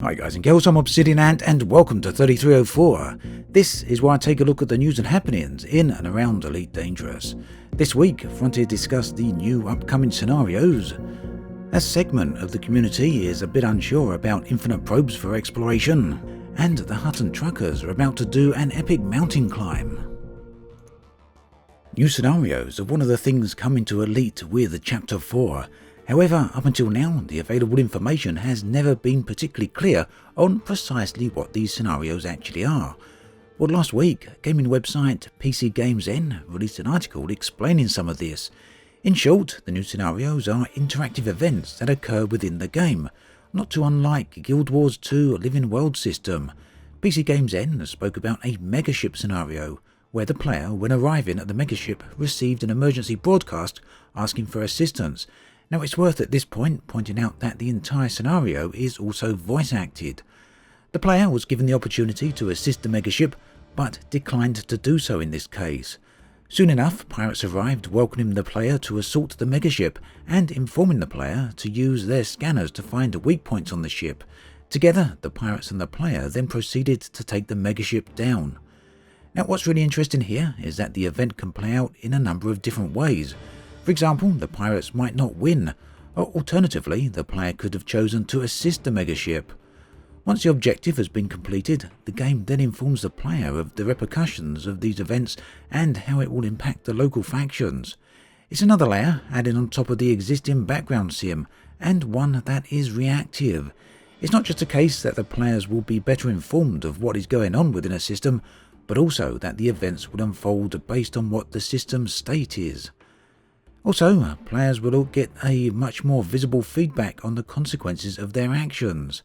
Hi guys and girls, I'm Obsidian Ant and welcome to 3304. This is where I take a look at the news and happenings in and around Elite Dangerous. This week, Frontier discussed the new upcoming scenarios. A segment of the community is a bit unsure about infinite probes for exploration, and the Hutton truckers are about to do an epic mountain climb. New scenarios are one of the things coming to Elite with Chapter 4. However, up until now, the available information has never been particularly clear on precisely what these scenarios actually are. Well, last week, gaming website PCGamesN released an article explaining some of this. In short, the new scenarios are interactive events that occur within the game, not too unlike Guild Wars 2 Living World system. PCGamesN spoke about a megaship scenario, where the player, when arriving at the megaship, received an emergency broadcast asking for assistance. Now it's worth at this point pointing out that the entire scenario is also voice acted. The player was given the opportunity to assist the megaship, but declined to do so in this case. Soon enough, pirates arrived welcoming the player to assault the megaship and informing the player to use their scanners to find weak points on the ship. Together, the pirates and the player then proceeded to take the megaship down. Now what's really interesting here is that the event can play out in a number of different ways. For example, the pirates might not win, or alternatively, the player could have chosen to assist the megaship. Once the objective has been completed, the game then informs the player of the repercussions of these events and how it will impact the local factions. It's another layer added on top of the existing background sim, and one that is reactive. It's not just a case that the players will be better informed of what is going on within a system, but also that the events will unfold based on what the system's state is. Also, players will get a much more visible feedback on the consequences of their actions.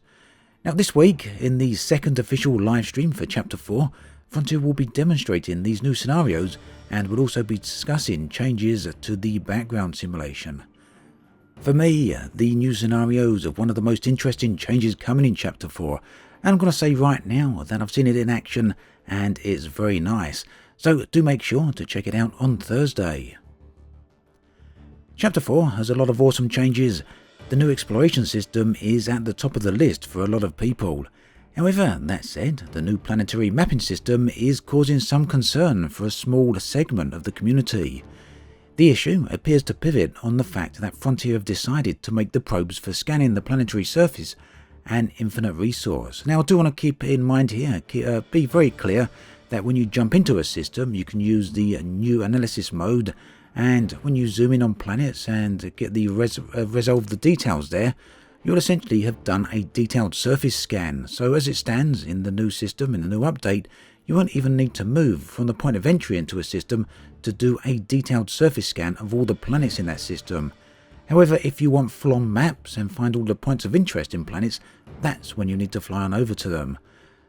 Now this week, in the second official live stream for Chapter 4, Frontier will be demonstrating these new scenarios and will also be discussing changes to the background simulation. For me, the new scenarios are one of the most interesting changes coming in Chapter 4, and I'm going to say right now that I've seen it in action and it's very nice, so do make sure to check it out on Thursday. Chapter 4 has a lot of awesome changes. The new exploration system is at the top of the list for a lot of people. However, that said, the new planetary mapping system is causing some concern for a small segment of the community. The issue appears to pivot on the fact that Frontier have decided to make the probes for scanning the planetary surface an infinite resource. Now I do want to keep in mind here, be very clear that when you jump into a system you can use the new analysis mode, and when you zoom in on planets and get the resolve the details there, you'll essentially have done a detailed surface scan. So as it stands in the new system, in the new update, you won't even need to move from the point of entry into a system to do a detailed surface scan of all the planets in that system. However, if you want full-on maps and find all the points of interest in planets, that's when you need to fly on over to them.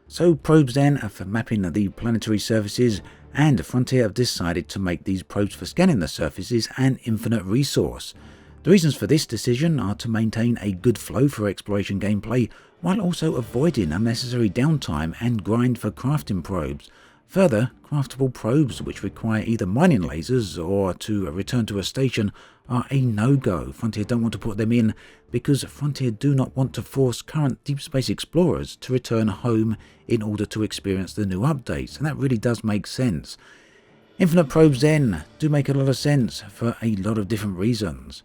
So probes then are for mapping the planetary surfaces, and Frontier have decided to make these probes for scanning the surfaces an infinite resource. The reasons for this decision are to maintain a good flow for exploration gameplay, while also avoiding unnecessary downtime and grind for crafting probes. Further, craftable probes which require either mining lasers or to return to a station are a no-go. Frontier don't want to put them in because Frontier do not want to force current deep space explorers to return home in order to experience the new updates, and that really does make sense. Infinite probes then do make a lot of sense for a lot of different reasons.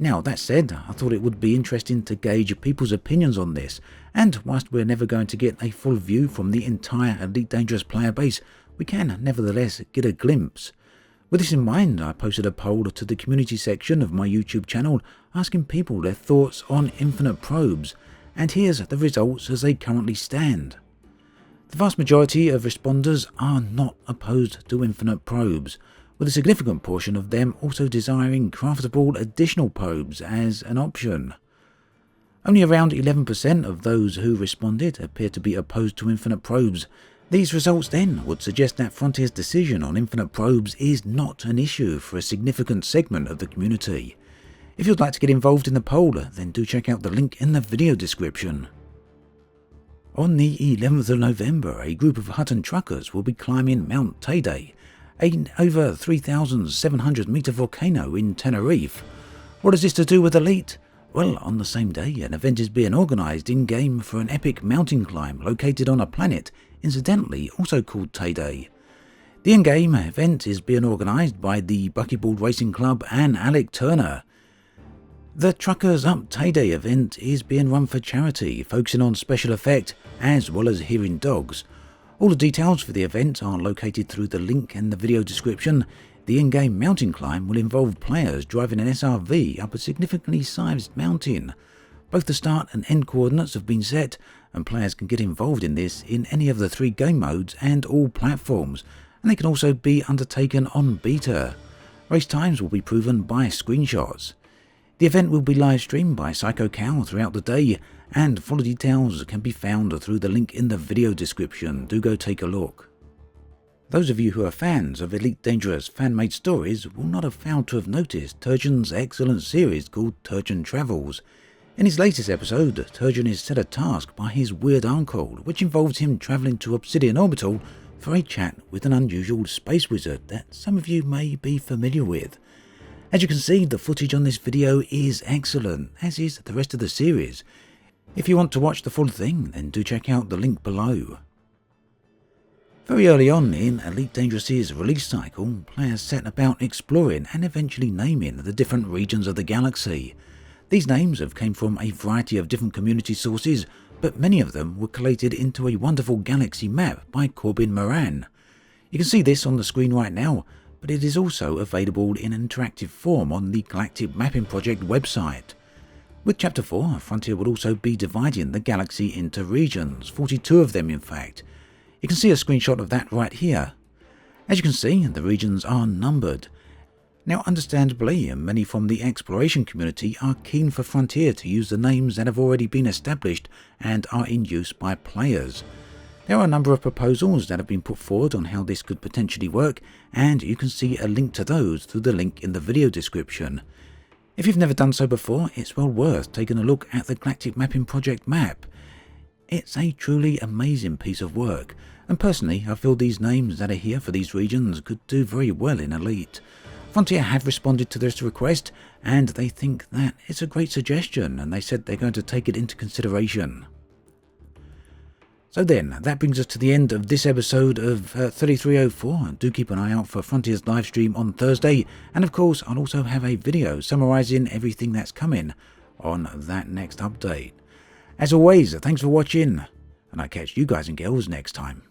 Now that said, I thought it would be interesting to gauge people's opinions on this, and whilst we're never going to get a full view from the entire Elite Dangerous player base, we can nevertheless get a glimpse. With this in mind, I posted a poll to the community section of my YouTube channel asking people their thoughts on infinite probes, and here's the results as they currently stand. The vast majority of responders are not opposed to infinite probes, with a significant portion of them also desiring craftable additional probes as an option. Only around 11% of those who responded appear to be opposed to infinite probes. These results then would suggest that Frontier's decision on infinite probes is not an issue for a significant segment of the community. If you'd like to get involved in the poll, then do check out the link in the video description. On the 11th of November, a group of Hutton truckers will be climbing Mount Teide, an over 3,700 metre volcano in Tenerife. What is this to do with Elite? Well, on the same day, an event is being organised in-game for an epic mountain climb located on a planet, incidentally also called Teide. The in-game event is being organised by the Buckyboard Racing Club and Alec Turner. The Truckers Up Teide event is being run for charity, focusing on special effect as well as hearing dogs. All the details for the event are located through the link in the video description. The in-game mountain climb will involve players driving an SRV up a significantly sized mountain. Both the start and end coordinates have been set, and players can get involved in this in any of the 3 game modes and all platforms, and they can also be undertaken on beta. Race times will be proven by screenshots. The event will be live streamed by Psycho Cow throughout the day, and full details can be found through the link in the video description. Do go take a look. Those of you who are fans of Elite Dangerous fan-made stories will not have failed to have noticed Turjan's excellent series called Turjan Travels. In his latest episode, Turjan is set a task by his weird uncle, which involves him travelling to Obsidian Orbital for a chat with an unusual space wizard that some of you may be familiar with. As you can see, the footage on this video is excellent, as is the rest of the series. If you want to watch the full thing, then do check out the link below. Very early on in Elite Dangerous's release cycle, players set about exploring and eventually naming the different regions of the galaxy. These names have come from a variety of different community sources, but many of them were collated into a wonderful galaxy map by Corbin Moran. You can see this on the screen right now, but it is also available in an interactive form on the Galactic Mapping Project website. With Chapter 4, Frontier will also be dividing the galaxy into regions, 42 of them in fact. You can see a screenshot of that right here. As you can see, the regions are numbered. Now understandably, many from the exploration community are keen for Frontier to use the names that have already been established and are in use by players. There are a number of proposals that have been put forward on how this could potentially work, and you can see a link to those through the link in the video description. If you've never done so before, it's well worth taking a look at the Galactic Mapping Project map. It's a truly amazing piece of work, and personally I feel these names that are here for these regions could do very well in Elite. Frontier have responded to this request, and they think that it's a great suggestion, and they said they're going to take it into consideration. So then, that brings us to the end of this episode of 3304. Do keep an eye out for Frontier's livestream on Thursday, and of course I'll also have a video summarising everything that's coming on that next update. As always, thanks for watching, and I'll catch you guys and girls next time.